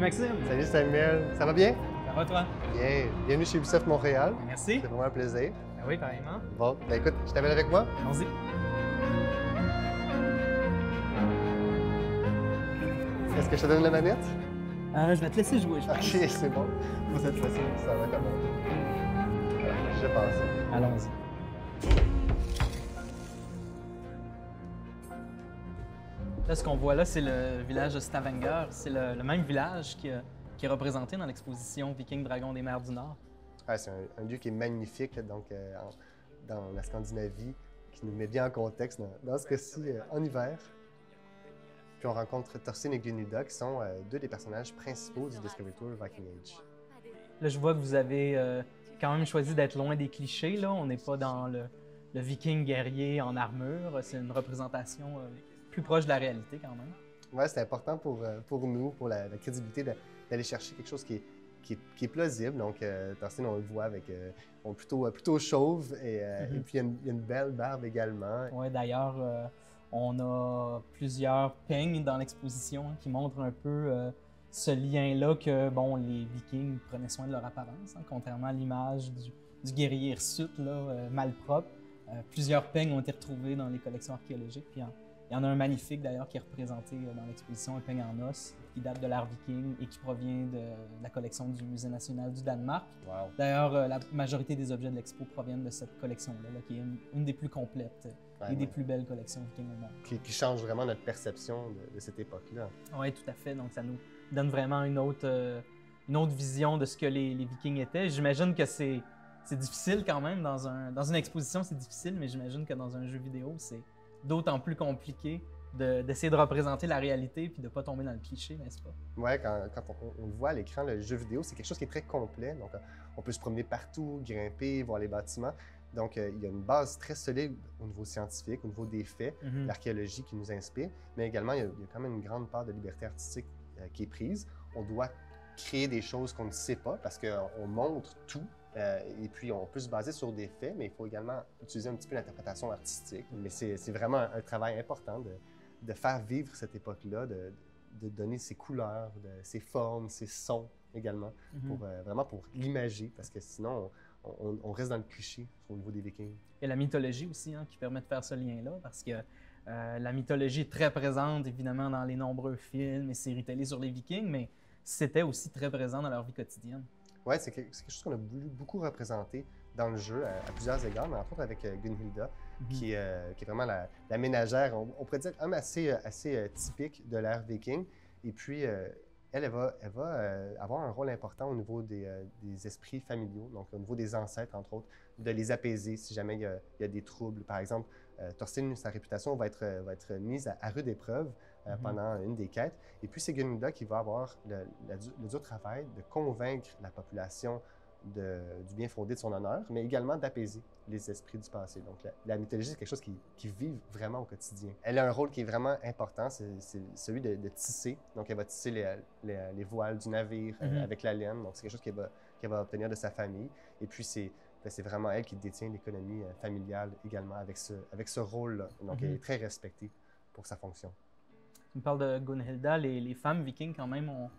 Maxime. Salut Samuel, ça va bien? Ça va toi? Bien, bienvenue chez Ubisoft Montréal. Merci. C'est vraiment un plaisir. Ben oui, pareillement. Bon, ben écoute, je t'amène avec moi. Allons-y. Est-ce que je te donne la manette? Je vais te laisser jouer, je pense. Ok, c'est bon. Pour cette fois-ci, ça va comment? Voilà, je pense. Allons-y. Là, ce qu'on voit là, c'est le village de Stavanger. C'est le même village qui est représenté dans l'exposition Viking Dragon des mers du Nord. Ah, c'est un lieu qui est magnifique, donc dans la Scandinavie, qui nous met bien en contexte dans ce cas-ci en hiver. Puis on rencontre Thorstein et Gunhilda, qui sont deux des personnages principaux du Discovery Tour Viking Age. Là, je vois que vous avez quand même choisi d'être loin des clichés. Là. On n'est pas dans le viking guerrier en armure. C'est une représentation plus proche de la réalité quand même. Ouais, c'est important pour nous, pour la crédibilité, d'aller chercher quelque chose qui est plausible. Donc, Thorstein, on le voit avec plutôt chauve et puis il y a une belle barbe également. Oui, d'ailleurs, on a plusieurs peignes dans l'exposition qui montrent un peu ce lien-là que bon, les Vikings prenaient soin de leur apparence, contrairement à l'image du guerrier hirsute, malpropre. Plusieurs peignes ont été retrouvés dans les collections archéologiques. Puis il y en a un magnifique d'ailleurs qui est représenté dans l'exposition, un peigne en os, qui date de l'ère viking et qui provient de la collection du Musée national du Danemark. Wow. D'ailleurs, la majorité des objets de l'expo proviennent de cette collection-là, qui est une des plus complètes et des plus belles collections vikings au monde. Qui change vraiment notre perception de cette époque-là. Oui, tout à fait. Donc, ça nous donne vraiment une autre vision de ce que les Vikings étaient. J'imagine que c'est difficile quand même. Dans une exposition, c'est difficile, mais j'imagine que dans un jeu vidéo, c'est d'autant plus compliqué d'essayer de représenter la réalité puis de ne pas tomber dans le cliché, n'est-ce pas? Oui, quand on le voit à l'écran, le jeu vidéo, c'est quelque chose qui est très complet. Donc, on peut se promener partout, grimper, voir les bâtiments. Donc, il y a une base très solide au niveau scientifique, au niveau des faits, l'archéologie qui nous inspire, mais également, il y a quand même une grande part de liberté artistique qui est prise. On doit créer des choses qu'on ne sait pas parce qu'on montre tout. Et puis, on peut se baser sur des faits, mais il faut également utiliser un petit peu l'interprétation artistique. Mais c'est vraiment un travail important de faire vivre cette époque-là, de donner ses couleurs, ses formes, ses sons également, vraiment pour l'imager, parce que sinon, on reste dans le cliché au niveau des Vikings. Il y a la mythologie aussi qui permet de faire ce lien-là, parce que la mythologie est très présente, évidemment, dans les nombreux films et séries télé sur les Vikings, mais c'était aussi très présent dans leur vie quotidienne. Oui, c'est quelque chose qu'on a voulu beaucoup représenter dans le jeu à plusieurs égards, mais entre autres avec Gunhilda, qui est vraiment la ménagère, on pourrait dire, assez typique de l'ère viking. Et puis, elle va avoir un rôle important au niveau des esprits familiaux, donc au niveau des ancêtres, entre autres, de les apaiser si jamais il y a des troubles. Par exemple, Thorstein, sa réputation va être mise à rude épreuve pendant une des quêtes. Et puis, c'est Gunhilda qui va avoir le dur travail de convaincre la population du bien fondé de son honneur, mais également d'apaiser les esprits du passé. Donc, la mythologie, c'est quelque chose qui vit vraiment au quotidien. Elle a un rôle qui est vraiment important, c'est celui de tisser. Donc, elle va tisser les voiles du navire avec la laine. Donc, c'est quelque chose qu'elle va obtenir de sa famille. Et puis, c'est vraiment elle qui détient l'économie familiale également avec ce rôle-là. Donc, elle est très respectée pour sa fonction. Tu me parles de Gunhilda, les femmes vikings quand même ont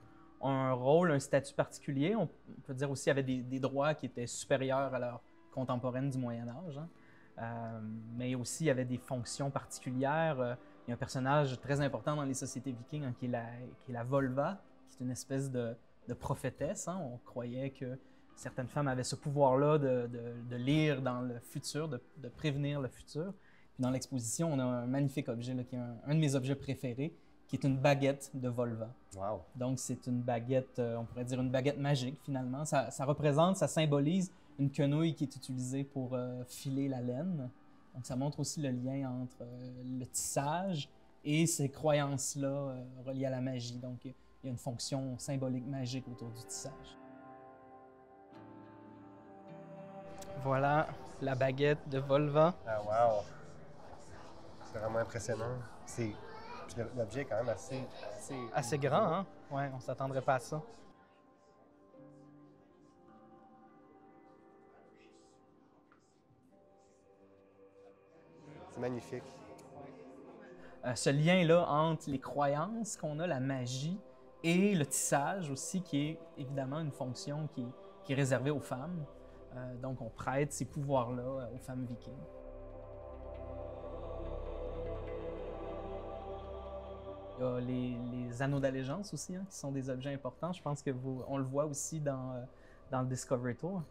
un rôle, un statut particulier. On peut dire aussi qu'il y avait des droits qui étaient supérieurs à leurs contemporaines du Moyen Âge. Mais aussi, il y avait des fonctions particulières. Il y a un personnage très important dans les sociétés vikings qui est la Volva, qui est une espèce de prophétesse. On croyait que certaines femmes avaient ce pouvoir-là de lire dans le futur, de prévenir le futur. Puis dans l'exposition, on a un magnifique objet qui est un de mes objets préférés, qui est une baguette de Volva. Wow. Donc, c'est une baguette, on pourrait dire une baguette magique, finalement. Ça représente, ça symbolise une quenouille qui est utilisée pour filer la laine. Donc, ça montre aussi le lien entre le tissage et ces croyances-là reliées à la magie. Donc, il y a une fonction symbolique magique autour du tissage. Voilà la baguette de Volva. Ah, wow! C'est vraiment impressionnant. L'objet est quand même assez grand, hein? Oui, on ne s'attendrait pas à ça. C'est magnifique. Ce lien-là entre les croyances qu'on a, la magie et le tissage aussi, qui est évidemment une fonction qui est réservée aux femmes. Donc, on prête ces pouvoirs-là aux femmes vikings. Il y a les anneaux d'allégeance aussi, hein, qui sont des objets importants. Je pense on le voit aussi dans le Discovery Tour.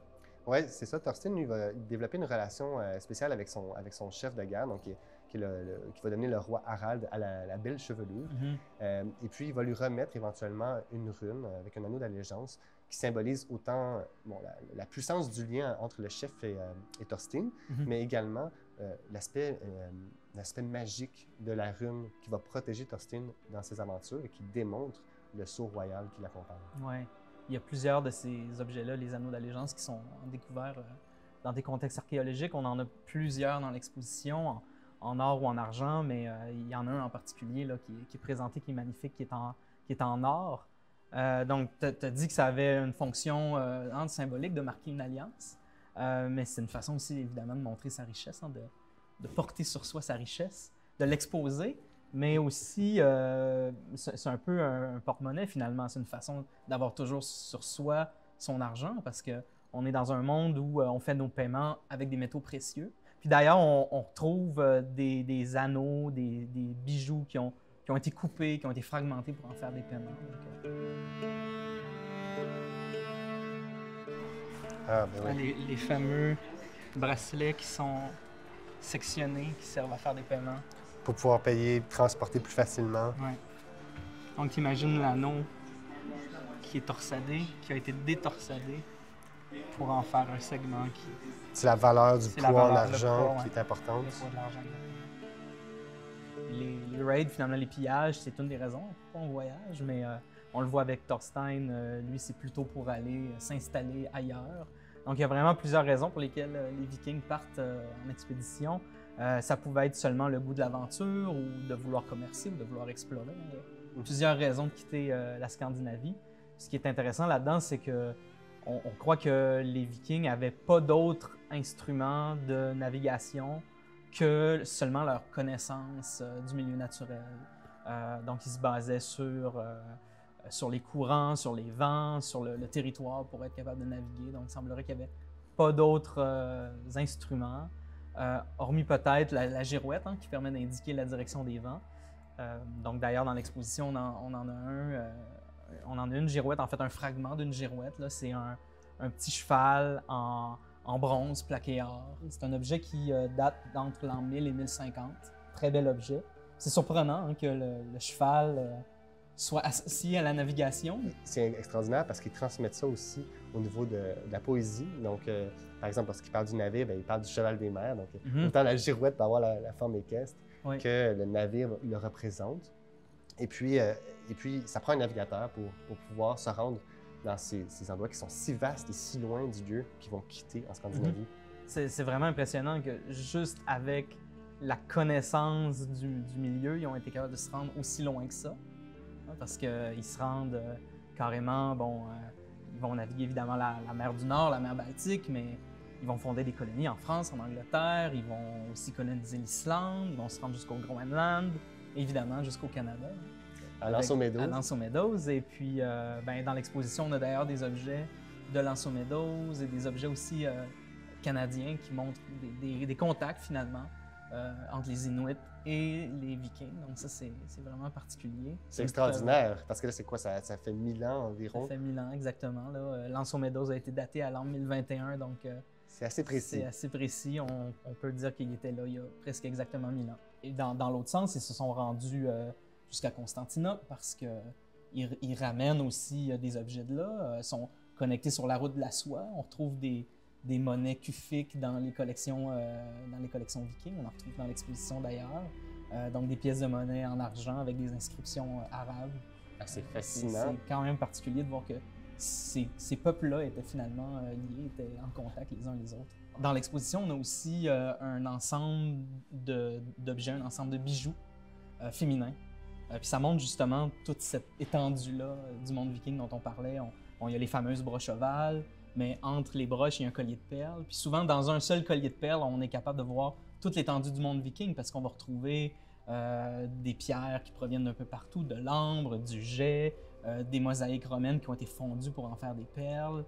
Oui, c'est ça. Thorstein, lui, va développer une relation spéciale avec son chef de guerre, donc qui va devenir le roi Harald à la belle chevelure. Et puis, il va lui remettre éventuellement une rune avec un anneau d'allégeance qui symbolise autant la puissance du lien entre le chef et Thorstein, mais également l'aspect magique de la rune qui va protéger Thorstein dans ses aventures et qui démontre le sceau royal qui l'accompagne. Oui. Il y a plusieurs de ces objets-là, les anneaux d'allégeance, qui sont découverts dans des contextes archéologiques. On en a plusieurs dans l'exposition, en or ou en argent, mais il y en a un en particulier là, qui est présenté, qui est magnifique, qui est en or. Donc, tu as dit que ça avait une fonction symbolique de marquer une alliance, mais c'est une façon aussi, évidemment, de montrer sa richesse, hein, de porter sur soi sa richesse, de l'exposer. Mais aussi, c'est un peu un porte-monnaie finalement. C'est une façon d'avoir toujours sur soi son argent parce qu'on est dans un monde où on fait nos paiements avec des métaux précieux. Puis d'ailleurs, on retrouve des anneaux, des bijoux qui ont été coupés, qui ont été fragmentés pour en faire des paiements. Les fameux bracelets qui sont sectionnés, qui servent à faire des paiements. Pour pouvoir payer, transporter plus facilement. Ouais. Donc, tu imagines l'anneau qui est torsadé, qui a été détorsadé pour en faire un segment qui... C'est la valeur du poids en argent qui est importante. Le poids de l'argent. Les raids, finalement, les pillages, c'est une des raisons pourquoi on voyage, mais on le voit avec Thorstein, lui, c'est plutôt pour aller s'installer ailleurs. Donc, il y a vraiment plusieurs raisons pour lesquelles les Vikings partent en expédition. Ça pouvait être seulement le goût de l'aventure ou de vouloir commercer ou de vouloir explorer. Il y a plusieurs raisons de quitter la Scandinavie. Ce qui est intéressant là-dedans, c'est qu'on croit que les Vikings n'avaient pas d'autres instruments de navigation que seulement leur connaissance du milieu naturel. Donc, ils se basaient sur les courants, sur les vents, sur le territoire pour être capable de naviguer. Donc, il semblerait qu'il n'y avait pas d'autres instruments. Hormis peut-être la girouette, hein, qui permet d'indiquer la direction des vents. Donc d'ailleurs, dans l'exposition, on en a une girouette, en fait un fragment d'une girouette. C'est un petit cheval en bronze plaqué or. C'est un objet qui date d'entre l'an 1000 et 1050. Très bel objet. C'est surprenant hein, que le cheval soit associé à la navigation. C'est extraordinaire parce qu'ils transmettent ça aussi au niveau de la poésie. Donc, par exemple, lorsqu'il parle du navire, bien, il parle du cheval des mers. Donc, autant la girouette peut avoir la forme équestre que le navire le représente. Et puis, ça prend un navigateur pour pouvoir se rendre dans ces endroits qui sont si vastes et si loin du lieu qu'ils vont quitter en Scandinavie. C'est vraiment impressionnant que juste avec la connaissance du milieu, ils ont été capables de se rendre aussi loin que ça. Parce qu'ils se rendent carrément, ils vont naviguer évidemment la mer du Nord, la mer Baltique, mais ils vont fonder des colonies en France, en Angleterre, ils vont aussi coloniser l'Islande, ils vont se rendre jusqu'au Groenland, évidemment jusqu'au Canada. À L'Anse aux Meadows. À L'Anse aux Meadows. Et puis, dans l'exposition, on a d'ailleurs des objets de L'Anse aux Meadows et des objets aussi canadiens qui montrent des contacts finalement entre les Inuits et les Vikings. Donc ça, c'est vraiment particulier. C'est extraordinaire, parce que là, c'est quoi? Ça fait 1000 ans environ? Ça fait 1000 ans, exactement. L'Anse aux Meadows a été daté à l'an 1021, donc c'est assez précis. C'est assez précis. On peut dire qu'il était là il y a presque exactement 1000 ans. Et dans l'autre sens, ils se sont rendus jusqu'à Constantinople parce qu'ils ramènent aussi des objets de là, sont connectés sur la route de la soie. On retrouve des monnaies kufiques dans les collections vikings. On en retrouve dans l'exposition d'ailleurs. Donc des pièces de monnaie en argent avec des inscriptions arabes. C'est fascinant. C'est quand même particulier de voir que ces peuples-là étaient finalement liés, étaient en contact les uns les autres. Dans l'exposition, on a aussi un ensemble d'objets, un ensemble de bijoux féminins. Puis ça montre justement toute cette étendue-là du monde viking dont on parlait. Il y a les fameuses broches ovales, mais entre les broches, il y a un collier de perles. Puis souvent, dans un seul collier de perles, on est capable de voir toute l'étendue du monde viking parce qu'on va retrouver des pierres qui proviennent d'un peu partout, de l'ambre, du jet, des mosaïques romaines qui ont été fondues pour en faire des perles.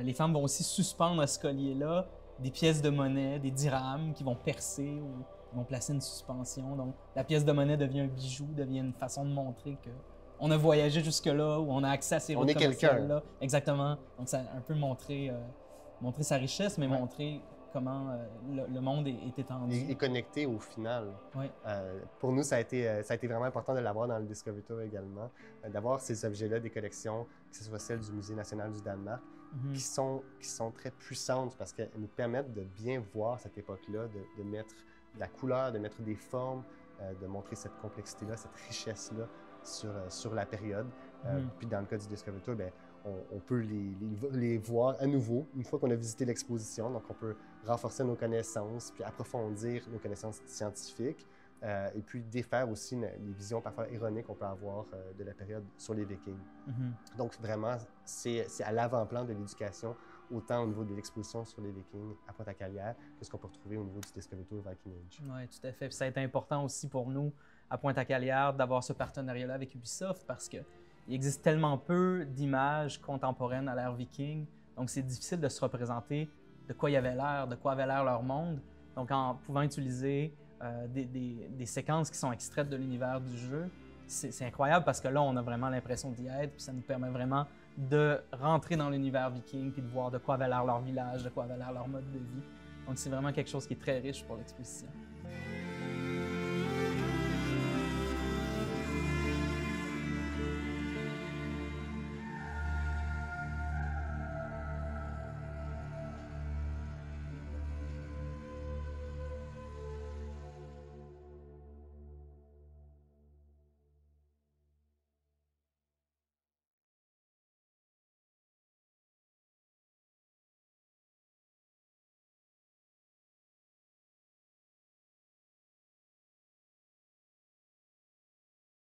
Les femmes vont aussi suspendre à ce collier-là des pièces de monnaie, des dirhams qui vont percer ou qui vont placer une suspension. Donc, la pièce de monnaie devient un bijou, devient une façon de montrer qu'on a voyagé jusque-là, ou on a accès à ces routes commerciales-là. Exactement. Donc, ça a un peu montrer sa richesse, mais montrer comment le monde est étendu. Et connecté au final. Oui. Pour nous, ça a été vraiment important de l'avoir dans le Discovery Tour également, d'avoir ces objets-là, des collections, que ce soit celles du Musée national du Danemark, qui sont très puissantes parce qu'elles nous permettent de bien voir cette époque-là, de mettre de la couleur, de mettre des formes, de montrer cette complexité-là, cette richesse-là sur la période. Puis dans le cas du Discovery Tour, bien, on peut les voir à nouveau une fois qu'on a visité l'exposition. Donc, on peut renforcer nos connaissances, puis approfondir nos connaissances scientifiques, et puis défaire aussi les visions parfois ironiques qu'on peut avoir de la période sur les Vikings. Donc, vraiment, c'est à l'avant-plan de l'éducation, autant au niveau de l'exposition sur les Vikings à Pointe-à-Calière que ce qu'on peut retrouver au niveau du Discovery Tour Viking Age. Oui, tout à fait. Puis ça a été important aussi pour nous, à Pointe-à-Calière, d'avoir ce partenariat-là avec Ubisoft parce qu'il existe tellement peu d'images contemporaines à l'ère viking. Donc, c'est difficile de se représenter de quoi il avait l'air, de quoi avait l'air leur monde. Donc, en pouvant utiliser des séquences qui sont extraites de l'univers du jeu, c'est incroyable parce que là, on a vraiment l'impression d'y être, puis ça nous permet vraiment de rentrer dans l'univers viking, puis de voir de quoi avait l'air leur village, de quoi avait l'air leur mode de vie. Donc, c'est vraiment quelque chose qui est très riche pour l'exposition.